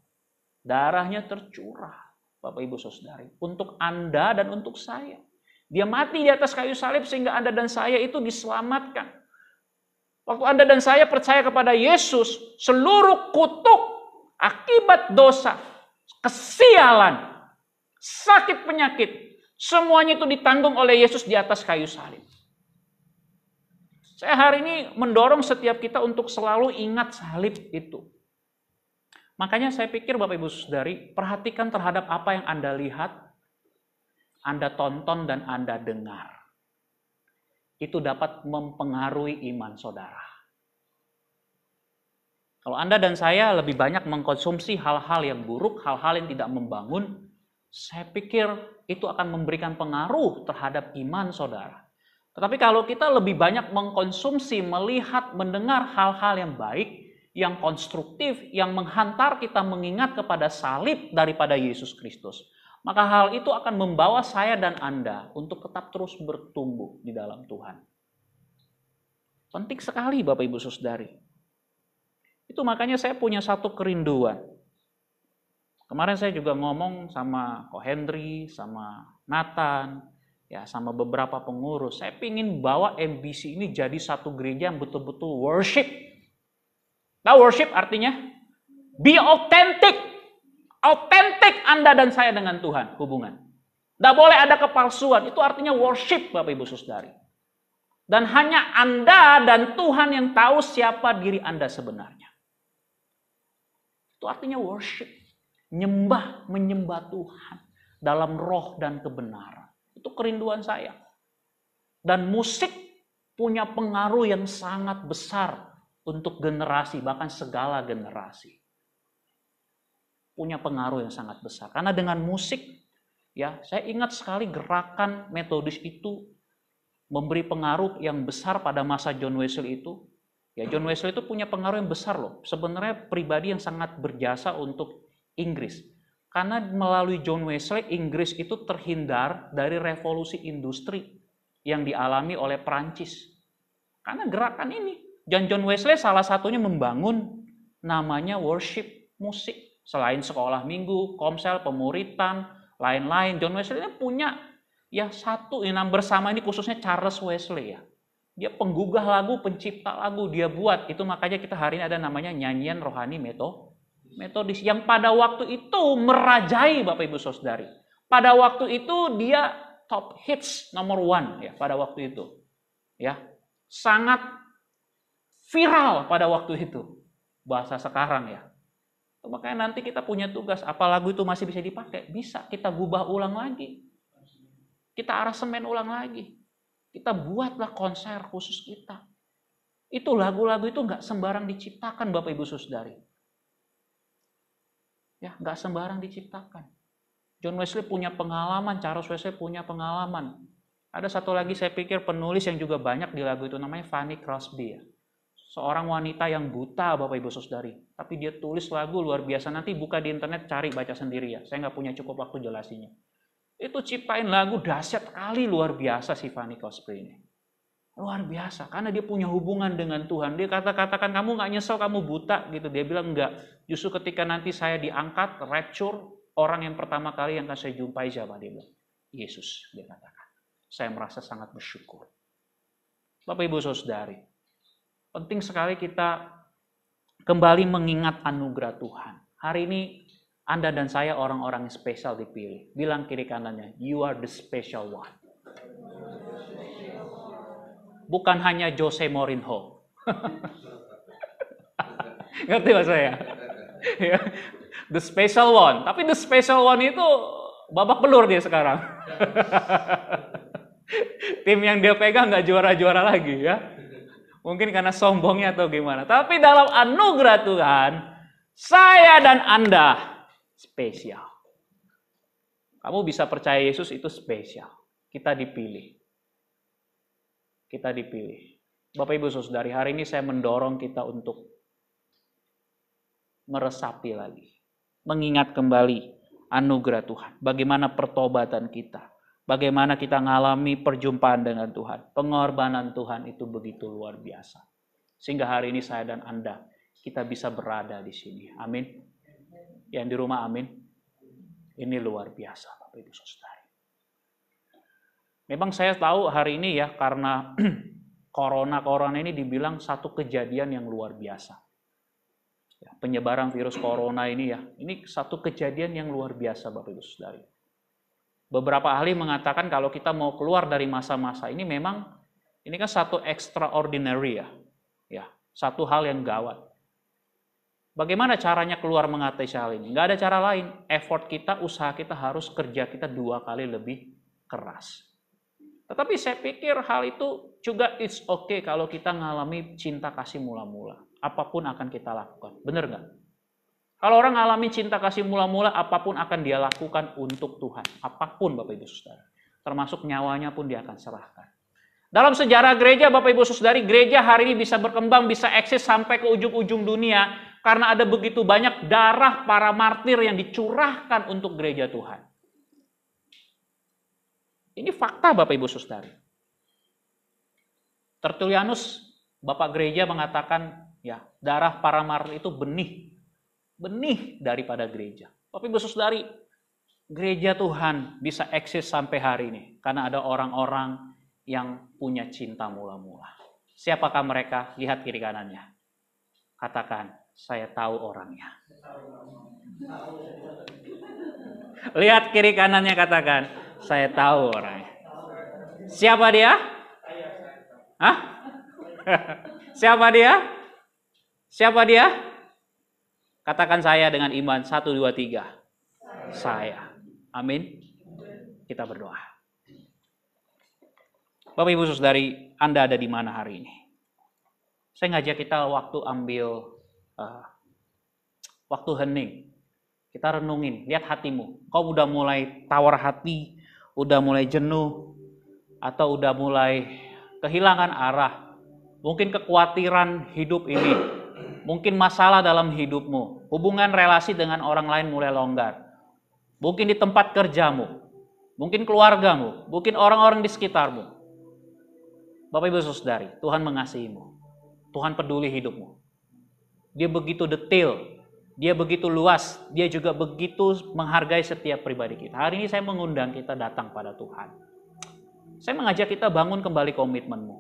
[SPEAKER 2] Darahnya tercurah. Bapak Ibu Saudari, untuk Anda dan untuk saya. Dia mati di atas kayu salib sehingga Anda dan saya itu diselamatkan. Waktu Anda dan saya percaya kepada Yesus, seluruh kutuk akibat dosa, kesialan, sakit penyakit, semuanya itu ditanggung oleh Yesus di atas kayu salib. Saya hari ini mendorong setiap kita untuk selalu ingat salib itu. Makanya saya pikir Bapak Ibu Saudari, perhatikan terhadap apa yang Anda lihat, Anda tonton, dan Anda dengar. Itu dapat mempengaruhi iman saudara. Kalau Anda dan saya lebih banyak mengkonsumsi hal-hal yang buruk, hal-hal yang tidak membangun, saya pikir itu akan memberikan pengaruh terhadap iman saudara. Tetapi kalau kita lebih banyak mengkonsumsi, melihat, mendengar hal-hal yang baik, yang konstruktif, yang menghantar kita mengingat kepada salib daripada Yesus Kristus, maka hal itu akan membawa saya dan Anda untuk tetap terus bertumbuh di dalam Tuhan. Penting sekali Bapak Ibu Saudari. Itu makanya saya punya satu kerinduan. Kemarin saya juga ngomong sama Ko Henry, sama Nathan, ya sama beberapa pengurus. Saya ingin bawa MBC ini jadi satu gereja yang betul-betul worship. Tahu worship artinya? Be authentic. Authentic Anda dan saya dengan Tuhan, hubungan. Tidak boleh ada kepalsuan. Itu artinya worship Bapak Ibu Saudari. Dan hanya Anda dan Tuhan yang tahu siapa diri Anda sebenarnya. Itu artinya worship. Menyembah Tuhan dalam roh dan kebenaran. Itu kerinduan saya. Dan musik punya pengaruh yang sangat besar untuk generasi, bahkan segala generasi. Punya pengaruh yang sangat besar. Karena dengan musik, ya, saya ingat sekali gerakan metodis itu memberi pengaruh yang besar pada masa John Wesley itu. Ya, John Wesley itu punya pengaruh yang besar loh. Sebenarnya pribadi yang sangat berjasa untuk Inggris. Karena melalui John Wesley, Inggris itu terhindar dari revolusi industri yang dialami oleh Prancis. Karena gerakan ini. Dan John Wesley salah satunya membangun namanya worship musik. Selain sekolah minggu, komsel, pemuritan, lain-lain. John Wesley ini punya ya satu yang bersama ini khususnya Charles Wesley ya. Dia penggugah lagu, pencipta lagu, dia buat. Itu makanya kita hari ini ada namanya nyanyian rohani metodis. Yang pada waktu itu merajai Bapak Ibu Saudari. Pada waktu itu dia top hits nomor 1 ya pada waktu itu. Ya. Sangat viral pada waktu itu. Bahasa sekarang ya. Makanya nanti kita punya tugas, apa lagu itu masih bisa dipakai? Bisa, kita gubah ulang lagi. Kita aransemen ulang lagi. Kita buatlah konser khusus kita. Itu lagu-lagu itu nggak sembarang diciptakan Bapak Ibu Saudari. Ya, nggak sembarang diciptakan. John Wesley punya pengalaman, Charles Wesley punya pengalaman. Ada satu lagi saya pikir penulis yang juga banyak di lagu itu namanya Fanny Crosby ya. Seorang wanita yang buta Bapak Ibu Saudari. Tapi dia tulis lagu luar biasa. Nanti buka di internet cari baca sendiri ya. Saya nggak punya cukup waktu jelasinya. Itu ciptain lagu dahsyat kali luar biasa si Fanny Crosby ini. Luar biasa. Karena dia punya hubungan dengan Tuhan. Dia katakan kamu nggak nyesel kamu buta gitu. Dia bilang enggak. Justru ketika nanti saya diangkat, rapture, orang yang pertama kali yang akan saya jumpai siapa? Dia bilang, Yesus. Dia katakan. Saya merasa sangat bersyukur. Bapak Ibu Saudari. Penting sekali kita kembali mengingat anugerah Tuhan. Hari ini Anda dan saya orang-orang yang spesial dipilih. Bilang kiri kanannya, you are the special one. Bukan hanya Jose Mourinho. Ngerti Mas saya? The special one. Tapi the special one itu babak belur dia sekarang. Tim yang dia pegang nggak juara-juara lagi ya. Mungkin karena sombongnya atau gimana. Tapi dalam anugerah Tuhan, saya dan Anda spesial. Kamu bisa percaya Yesus itu spesial. Kita dipilih. Kita dipilih. Bapak Ibu Saudari, hari ini saya mendorong kita untuk meresapi lagi. Mengingat kembali anugerah Tuhan. Bagaimana pertobatan kita. Bagaimana kita mengalami perjumpaan dengan Tuhan. Pengorbanan Tuhan itu begitu luar biasa. Sehingga hari ini saya dan Anda, kita bisa berada di sini. Amin. Yang di rumah amin. Ini luar biasa Bapak Ibu Saudari. Memang saya tahu hari ini ya, karena corona ini dibilang satu kejadian yang luar biasa. Ya, penyebaran virus corona ini ya, ini satu kejadian yang luar biasa Bapak Ibu Saudari. Beberapa ahli mengatakan kalau kita mau keluar dari masa-masa ini memang ini kan satu extraordinary ya. Ya, satu hal yang gawat. Bagaimana caranya keluar mengatasi hal ini? Nggak ada cara lain. Effort kita, usaha kita harus kerja kita 2 kali lebih keras. Tetapi saya pikir hal itu juga it's okay kalau kita ngalami cinta kasih mula-mula. Apapun akan kita lakukan. Benar nggak? Kalau orang ngalami cinta kasih mula-mula, apapun akan dia lakukan untuk Tuhan. Apapun Bapak Ibu Saudara. Termasuk nyawanya pun dia akan serahkan. Dalam sejarah gereja, Bapak Ibu Saudari, gereja hari ini bisa berkembang, bisa eksis sampai ke ujung-ujung dunia. Karena ada begitu banyak darah para martir yang dicurahkan untuk gereja Tuhan. Ini fakta Bapak Ibu Saudari. Tertullianus, Bapak gereja mengatakan, ya, darah para martir itu benih daripada gereja. Bapak Ibu Saudari, gereja Tuhan bisa eksis sampai hari ini karena ada orang-orang yang punya cinta mula-mula. Siapakah mereka? Lihat kiri kanannya. Katakan, saya tahu orangnya. Lihat kiri kanannya, katakan, saya tahu orangnya. Siapa dia? Hah? Siapa dia? Siapa dia? Katakan saya dengan iman. 1, 2, 3. Saya. Amin. Kita berdoa. Bapak Ibu Saudari, Anda ada di mana hari ini? Saya ngajak kita ambil waktu hening. Kita renungin, lihat hatimu. Kau udah mulai tawar hati, udah mulai jenuh, atau udah mulai kehilangan arah. Mungkin kekhawatiran hidup ini, mungkin masalah dalam hidupmu, hubungan relasi dengan orang lain mulai longgar. Mungkin di tempat kerjamu, mungkin keluargamu, mungkin orang-orang di sekitarmu. Bapak Ibu Saudari, Tuhan mengasihimu. Tuhan peduli hidupmu. Dia begitu detail, dia begitu luas, dia juga begitu menghargai setiap pribadi kita. Hari ini saya mengundang kita datang pada Tuhan. Saya mengajak kita bangun kembali komitmenmu.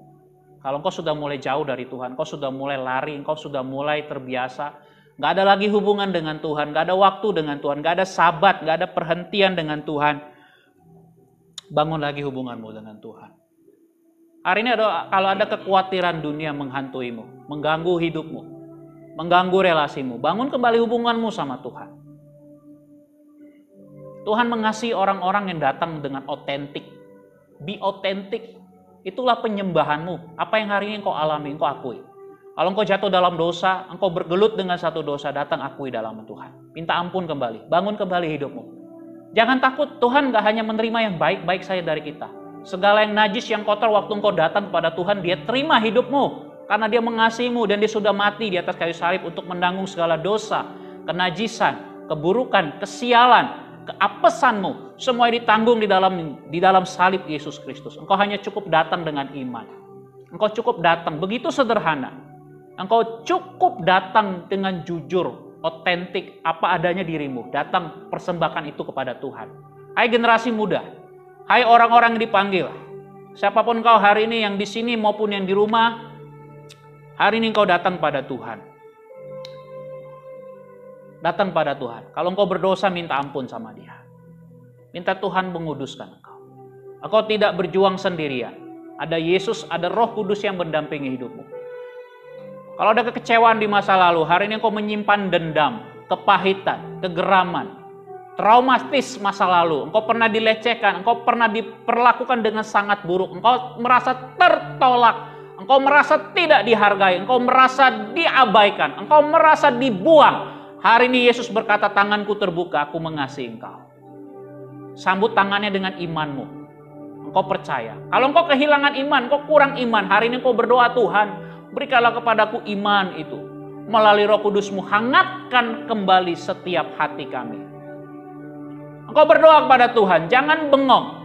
[SPEAKER 2] Kalau engkau sudah mulai jauh dari Tuhan, engkau sudah mulai lari, engkau sudah mulai terbiasa, nggak ada lagi hubungan dengan Tuhan, nggak ada waktu dengan Tuhan, nggak ada sabat, nggak ada perhentian dengan Tuhan. Bangun lagi hubunganmu dengan Tuhan. Hari ini kalau ada kekhawatiran dunia menghantuimu, mengganggu hidupmu, mengganggu relasimu, bangun kembali hubunganmu sama Tuhan. Tuhan mengasihi orang-orang yang datang dengan otentik. Be authentic. Itulah penyembahanmu. Apa yang hari ini engkau alami, engkau akui. Kalau engkau jatuh dalam dosa, engkau bergelut dengan satu dosa, datang akui dalam Tuhan. Minta ampun kembali, bangun kembali hidupmu. Jangan takut, Tuhan gak hanya menerima yang baik-baik saja dari kita. Segala yang najis, yang kotor, waktu engkau datang kepada Tuhan, dia terima hidupmu. Karena dia mengasihimu dan dia sudah mati di atas kayu salib untuk menanggung segala dosa, kenajisan, keburukan, kesialan, keapesanmu. Semua ditanggung di dalam salib Yesus Kristus. Engkau hanya cukup datang dengan iman. Engkau cukup datang, begitu sederhana. Engkau cukup datang dengan jujur, otentik, apa adanya dirimu. Datang persembahkan itu kepada Tuhan. Hai generasi muda, hai orang-orang yang dipanggil. Siapapun kau hari ini yang di sini maupun yang di rumah, hari ini engkau datang pada Tuhan. Datang pada Tuhan. Kalau engkau berdosa, minta ampun sama Dia. Minta Tuhan menguduskan engkau. Engkau tidak berjuang sendirian. Ada Yesus, ada Roh Kudus yang mendampingi hidupmu. Kalau ada kekecewaan di masa lalu, hari ini engkau menyimpan dendam, kepahitan, kegeraman, traumatis masa lalu. Engkau pernah dilecehkan, engkau pernah diperlakukan dengan sangat buruk. Engkau merasa tertolak. Engkau merasa tidak dihargai, engkau merasa diabaikan, engkau merasa dibuang. Hari ini Yesus berkata, tanganku terbuka, aku mengasihi engkau. Sambut tangannya dengan imanmu. Engkau percaya. Kalau engkau kehilangan iman, engkau kurang iman, hari ini engkau berdoa, Tuhan, berikanlah kepadaku iman itu. Melalui Roh Kudus-Mu, hangatkan kembali setiap hati kami. Engkau berdoa kepada Tuhan, jangan bengong.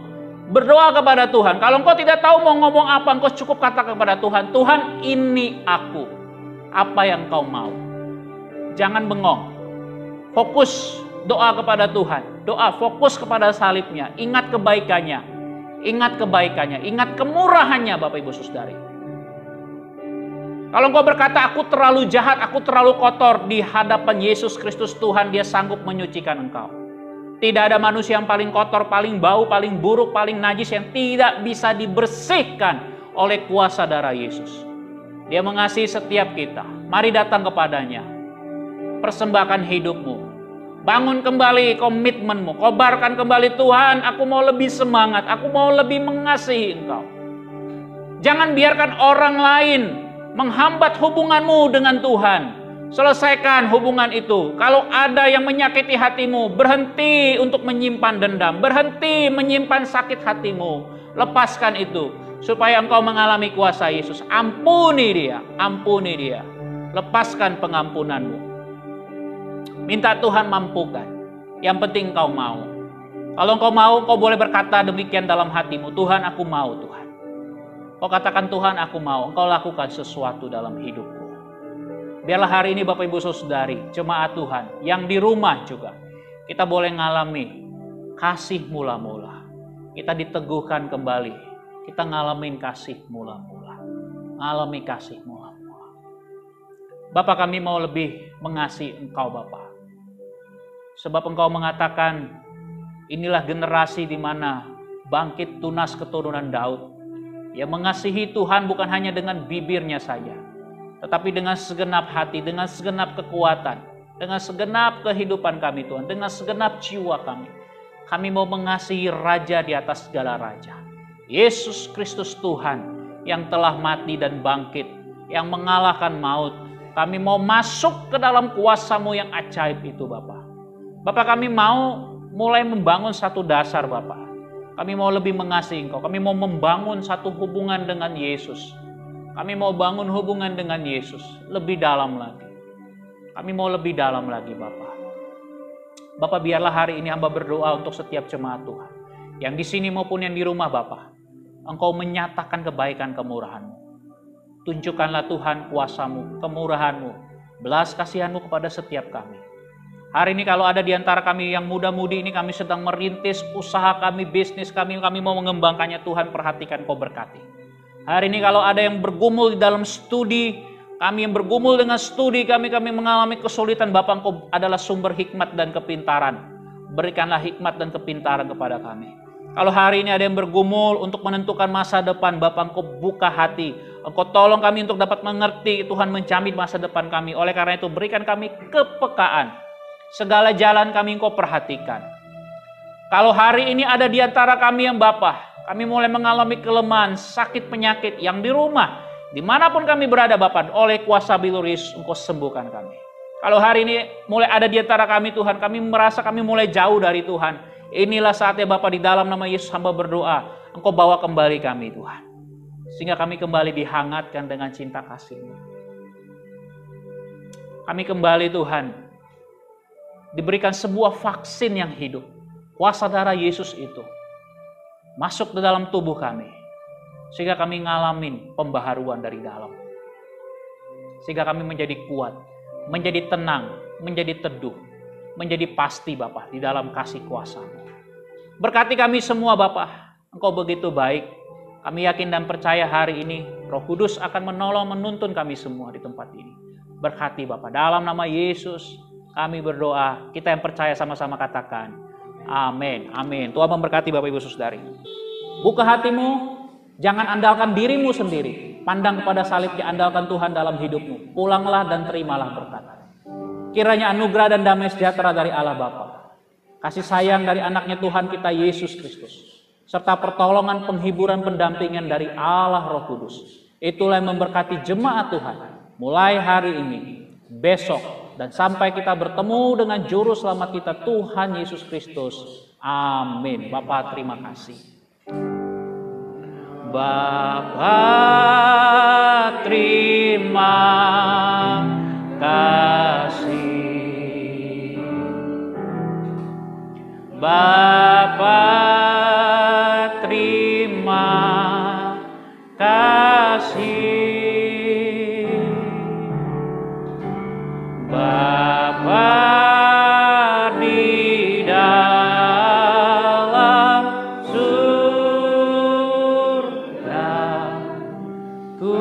[SPEAKER 2] Berdoa kepada Tuhan. Kalau engkau tidak tahu mau ngomong apa, engkau cukup katakan kepada Tuhan, Tuhan, ini aku. Apa yang kau mau? Jangan bengong. Fokus doa kepada Tuhan. Doa fokus kepada salibnya. Ingat kebaikannya. Ingat kebaikannya. Ingat kemurahannya, Bapak Ibu Saudari. Kalau engkau berkata, aku terlalu jahat, aku terlalu kotor, di hadapan Yesus Kristus Tuhan, Dia sanggup menyucikan engkau. Tidak ada manusia yang paling kotor, paling bau, paling buruk, paling najis yang tidak bisa dibersihkan oleh kuasa darah Yesus. Dia mengasihi setiap kita. Mari datang kepadanya. persembahkan hidupmu. Bangun kembali komitmenmu. Kobarkan kembali, Tuhan, aku mau lebih semangat. Aku mau lebih mengasihi Engkau. Jangan biarkan orang lain menghambat hubunganmu dengan Tuhan. Selesaikan hubungan itu. Kalau ada yang menyakiti hatimu, berhenti untuk menyimpan dendam. Berhenti menyimpan sakit hatimu. Lepaskan itu. Supaya engkau mengalami kuasa Yesus. Ampuni dia. Ampuni dia. Lepaskan pengampunanmu. Minta Tuhan mampukan. Yang penting engkau mau. Kalau engkau mau, engkau boleh berkata demikian dalam hatimu. Tuhan, aku mau, Tuhan. Kau katakan, Tuhan, aku mau. Engkau lakukan sesuatu dalam hidupku. Biarlah hari ini Bapak Ibu Saudari, jemaat Tuhan, yang di rumah juga, kita boleh ngalami kasih mula-mula. Kita diteguhkan kembali. Kita ngalamin kasih mula-mula. Ngalami kasih mula-mula. Bapak, kami mau lebih mengasihi Engkau, Bapak. Sebab Engkau mengatakan, inilah generasi di mana bangkit tunas keturunan Daud. Yang mengasihi Tuhan bukan hanya dengan bibirnya saja, tetapi dengan segenap hati, dengan segenap kekuatan, dengan segenap kehidupan kami Tuhan, dengan segenap jiwa kami. Kami mau mengasihi Raja di atas segala Raja. Yesus Kristus Tuhan yang telah mati dan bangkit, yang mengalahkan maut. Kami mau masuk ke dalam kuasa-Mu yang ajaib itu Bapak. Bapak, kami mau mulai membangun satu dasar Bapak. Kami mau lebih mengasihi Engkau. Kami mau membangun satu hubungan dengan Yesus. Kami mau bangun hubungan dengan Yesus lebih dalam lagi. Kami mau lebih dalam lagi Bapak. Bapak, biarlah hari ini hamba berdoa untuk setiap jemaat Tuhan. Yang di sini maupun yang di rumah Bapak. Engkau menyatakan kebaikan kemurahan-Mu. Tunjukkanlah Tuhan kuasa-Mu, kemurahan-Mu, belas kasihan-Mu kepada setiap kami. Hari ini kalau ada di antara kami yang muda-mudi ini, kami sedang merintis usaha kami, bisnis kami mau mengembangkannya, Tuhan perhatikan, Kau berkati. Hari ini kalau ada yang bergumul di dalam studi, kami yang bergumul dengan studi kami mengalami kesulitan, Bapak, Engkau adalah sumber hikmat dan kepintaran. Berikanlah hikmat dan kepintaran kepada kami. Kalau hari ini ada yang bergumul untuk menentukan masa depan, Bapak, Engkau buka hati. Engkau tolong kami untuk dapat mengerti, Tuhan menjamin masa depan kami. Oleh karena itu berikan kami kepekaan. Segala jalan kami Engkau perhatikan. Kalau hari ini ada di antara kami yang Bapak, kami mulai mengalami kelemahan, sakit, penyakit yang di rumah, dimanapun kami berada Bapak, oleh kuasa bilur Yesus Engkau sembuhkan kami. Kalau hari ini mulai ada di antara kami Tuhan, kami merasa kami mulai jauh dari Tuhan. Inilah saatnya Bapak, di dalam nama Yesus hamba berdoa, Engkau bawa kembali kami Tuhan. Sehingga kami kembali dihangatkan dengan cinta kasih-Mu. Kami kembali Tuhan, diberikan sebuah vaksin yang hidup. Kuasa darah Yesus itu masuk ke dalam tubuh kami. Sehingga kami ngalamin pembaharuan dari dalam. Sehingga kami menjadi kuat, menjadi tenang, menjadi teduh, menjadi pasti Bapak di dalam kasih kuasa-Mu. Berkati kami semua Bapak, Engkau begitu baik. Kami yakin dan percaya hari ini Roh Kudus akan menolong, menuntun kami semua di tempat ini. Berkati Bapak, dalam nama Yesus kami berdoa. Kita yang percaya sama-sama katakan amin, amin. Tuhan memberkati Bapak Ibu Saudari. Buka hatimu, jangan andalkan dirimu sendiri. Pandang kepada salib, andalkan Tuhan dalam hidupmu. Pulanglah dan terimalah berkat. Kiranya anugerah dan damai sejahtera dari Allah Bapa, kasih sayang dari anaknya Tuhan kita Yesus Kristus, serta pertolongan, penghiburan, pendampingan dari Allah Roh Kudus, itulah yang memberkati jemaat Tuhan mulai hari ini, besok, dan sampai kita bertemu dengan Juru Selamat kita Tuhan Yesus Kristus. Amin. Bapa, terima kasih. Bapa, terima kasih. Bapa, terima kasih. Bapa di dalam surga, ku